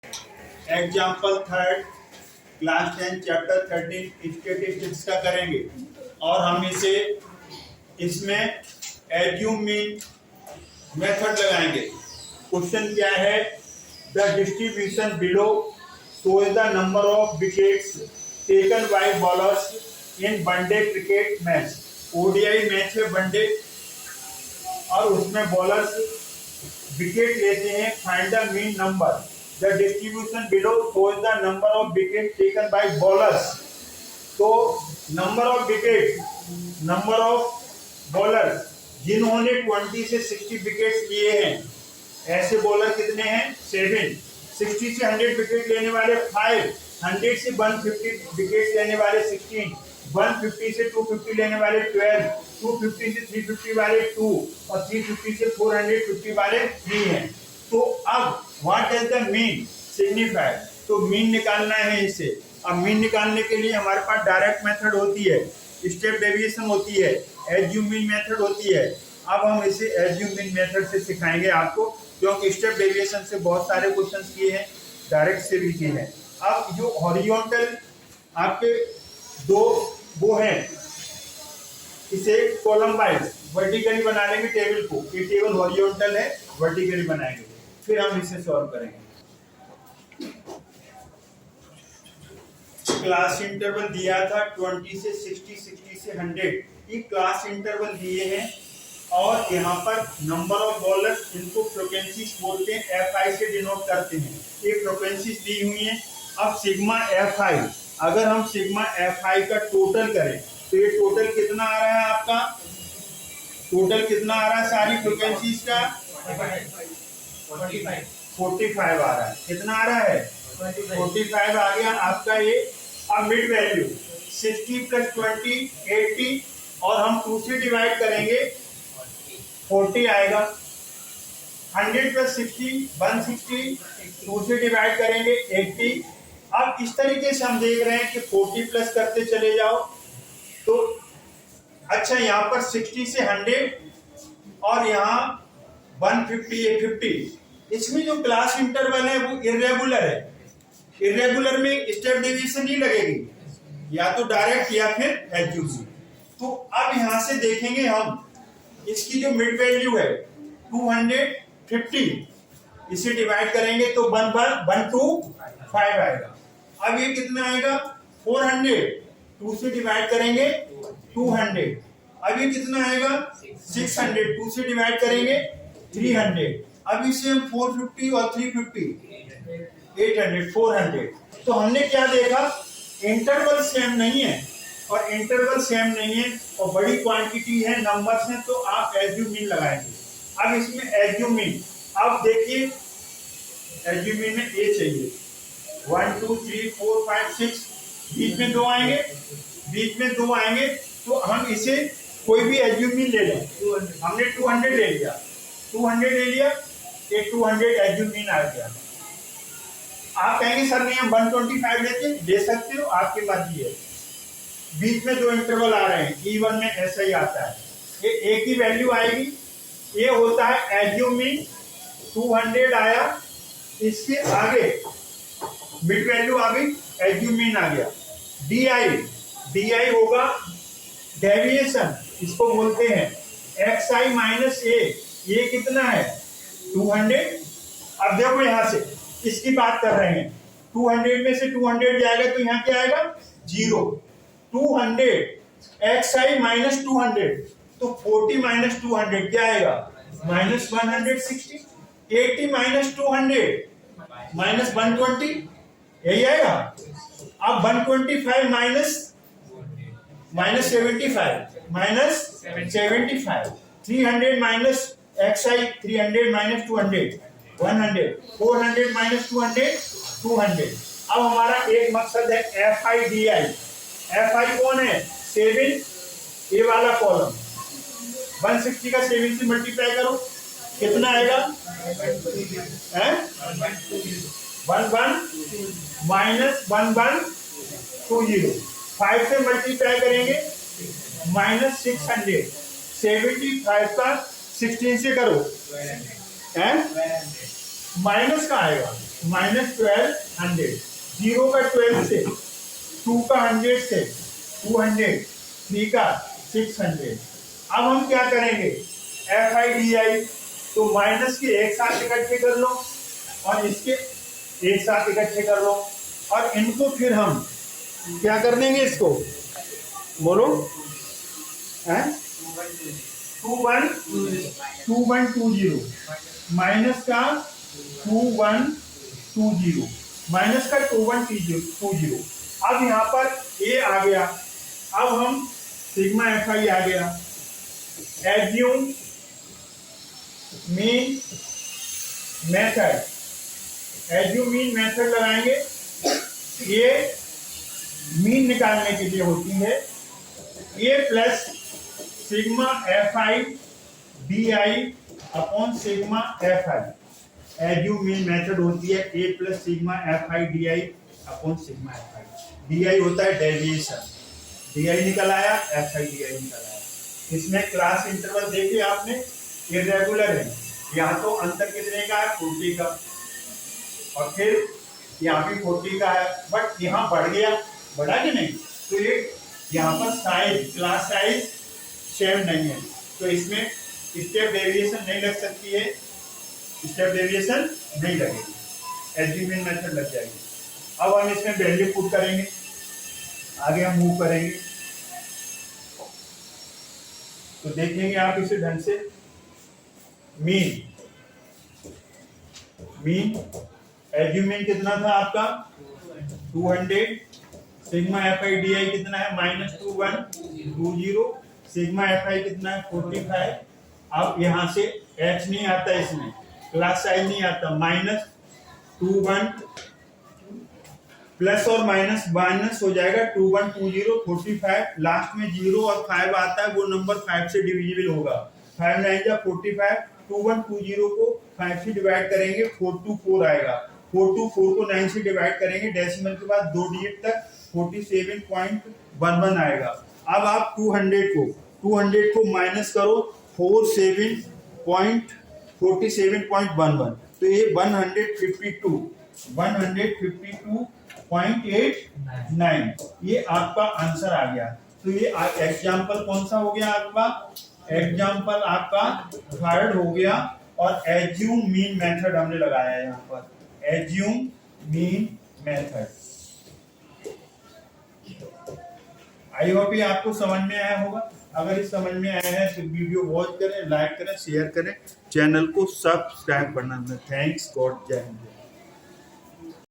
Example third class 10 chapter 13 statistics का करेंगे और हम इसे इसमें एज्यूम मीन मेथड लगाएंगे। क्वेश्चन क्या है? The distribution below shows the number of wickets taken by bowlers in one day cricket match. ODI match है वनडे और उसमें बॉलर्स विकेट लेते हैं। Find the mean number. The distribution below shows the number of wickets taken by bowlers. तो number of wickets, number of bowlers जिन्होंने 20 से 60 wickets लिए हैं, ऐसे बॉलर कितने हैं? 7। 60 से 100 विकेट लेने वाले 5, 100 से 150 विकेट लेने वाले 16, 150 से 250 लेने वाले 12, 250 से 350 वाले 2 और 350 से 450 वाले 3 हैं। तो अब what does the mean signify? तो मीन निकालना है इसे। अब मीन निकालने के लिए हमारे पास डायरेक्ट मेथड होती है, स्टेप डेविएशन होती है, एज्यूम मीन मेथड होती है। अब हम इसे एज्यूम मीन मेथड से सिखाएंगे आपको, क्योंकि स्टेप डेविएशन से बहुत सारे क्वेश्चंस किए हैं, डायरेक्ट से भी किए हैं। अब जो हॉरिजॉन्टल आपके दो वो हैं, इसे कॉलम वाइज वर्टिकली बना लेंगे टेबल को। ये टेबल हॉरिजॉन्टल है, वर्टिकली बनाएंगे, फिर हम इसे सॉल्व करेंगे। क्लास इंटरवल दिया था 20 से 60, 60 से 100, ये क्लास इंटरवल दिए हैं और यहाँ पर नंबर ऑफ बॉलर्स, इनको फ्रीक्वेंसीज बोलते हैं, एफआई से डिनोट करते हैं। ये फ्रीक्वेंसीज दी हुई हैं। अब सिग्मा एफआई, अगर हम सिग्मा एफआई का टोटल करें तो ये टोटल कितना आ रहा है आपका? टोटल कितना आ रहा है सारी फ्रीक्वेंसीज का? 45 आ रहा है। कितना आ रहा है? 45 आ गया आपका ये। अब मिड वैल्यू 60 + 20 80 और हम 2 से डिवाइड करेंगे 40 आएगा। 100 + 60 160, 2 से डिवाइड करेंगे 80। अब इस तरीके से हम देख रहे हैं कि 40 प्लस करते चले जाओ तो अच्छा, यहाँ पर 60 से 100 और यहाँ 150 या 50। इसमें जो क्लास इंटरवल है वो इर्रेगुलर है। इर्रेगुलर में स्टेप डेविएशन नहीं लगेगी, या तो डायरेक्ट या फिर एज्यूम। तो अब यहाँ से देखेंगे हम, इसकी जो मिड वैल्यू है 250, इसे डिवाइड करेंगे तो 125 आएगा। अब ये कितना आएगा? 400, 2 से डिवाइड करेंगे 200। अब ये कितना आएगा? 600, 2 से डिवाइड करेंगे 300। अब इसे हम 450 और 350 800 400। तो हमने क्या देखा? इंटरवल सेम नहीं है, और इंटरवल सेम नहीं है और बड़ी क्वांटिटी है, नंबर्स हैं, तो आप एज्यूम मीन लगाएंगे। अब इसमें एज्यूम मीन, अब देखिए एज्यूम मीन में ए चाहिए 1 2 3 4 5 6, बीच में 2 आएंगे, बीच में 2 आएंगे, तो हम इसे कोई भी एज्यूम मीन ले लें। हमने 200 ले लिया, 200 ले लिया, ये 200 एज्यूम मीन आ गया। आप कहेंगे सर नहीं हम 125 लेते, दे सकते हो, आपकी मर्जी है। बीच में 2 इंटरवल आ रहे हैं, E1 में ऐसा ही आता है, ये एक ही वैल्यू आएगी। ये होता है एज्यूम मीन। 200 आया, इसके आगे मिड वैल्यू आ गई, एज्यूम मीन आ गया। DI होगा डेविएशन, इसको बोलते हैं XI - A। ये कितना है? 200। अब देखो यहाँ से इसकी बात कर रहे हैं, 200 में से 200 जाएगा तो यहाँ क्या आएगा? 0। 200 XI - 200, तो 40 - 200 क्या आएगा? -160। 80 - 200 -120, यही आएगा। अब 125 -75 -75, 300 XI 300 - 200 100, 400 - 200 200। अब हमारा एक मकसद है FI/DI। FI कौन है? 7, ये वाला कॉलम। 160 का 7 से मल्टीप्लाई करो, कितना आएगा? 11 - 1120। 5 से मल्टीप्लाई करेंगे -600। 75 का 16 से करो, माइनस का आएगा, -1200, 0 का 12 से, 2 का 100 से 200, 3 का 600। अब हम क्या करेंगे, FIDI, तो माइनस के एक साथ इकट्ठे कर लो और इसके एक साथ इकट्ठे कर लो, और इनको फिर हम क्या कर देंगे, इसको बोलो, है 2120, माइनस का 2120, माइनस का 2120। अब यहाँ पर ए आ गया, अब हम सिग्मा FI आ गया, assume mean method, assume mean method लगाएंगे। ये मीन निकालने के लिए होती है A plus sigma FI DI upon sigma FI। Assume mean method होती है A plus sigma FI DI upon sigma FI। DI होता है डेविएशन, DI निकल आया, FI DI निकल आया। इसमें क्लास इंटरवल देखिए आपने, इरेगुलर है, यहाँ तो अंतर कितने का है, 40 का, और फिर यहाँ भी 40 का है, बट यहाँ बढ़ गया, बढ़ा कि नहीं, तो ये यहाँ पर साइज, क्लास साइज सेम नहीं है, तो इसमें स्टेप डेविएशन नहीं लग सकती है, स्टेप डेविएशन नहीं लगेगी, एज्यूम मेथड लग जाएगी। अब हम इसमें वैल्यू पुट करेंगे, आगे हम मूव करेंगे, तो देखेंगे आप इसे ढंग से। मीन एज्यूम मीन कितना था आपका 200, सिग्मा FI DI कितना है -2120, सिग्मा FI कितना है 45। अब यहाँ से H नहीं आता, इसमें क्लास साइज नहीं आता, -21 प्लस और माइनस हो जाएगा 2120, 45, लास्ट में 0 और 5 आता है, वो नंबर 5 से डिविजिबल होगा, 5 9 जा 45, 2120 को 5 से डिवाइड करेंगे 424 आएगा, 424 को 9 से डिवाइड करेंगे, डेसिमल के बाद 2 डिजिट तक 47.11 आएगा। अब आप 200 को माइनस करो 47.11, तो ये 152.89, ये आपका आंसर आ गया। तो ये एग्जाम्पल कौन सा हो गया आपका, एग्जाम्पल आपका थर्ड हो गया, और एज्यूम मीन मेथड हमने लगाया है यहाँ पर, assume mean method. I hope ये आपको समझ में आया होगा। अगर इस समझ में आया है तो वीडियो वॉच करें, लाइक करें, शेयर करें, चैनल को सब्सक्राइब करना। थैंक्स, गॉड जय हिंद।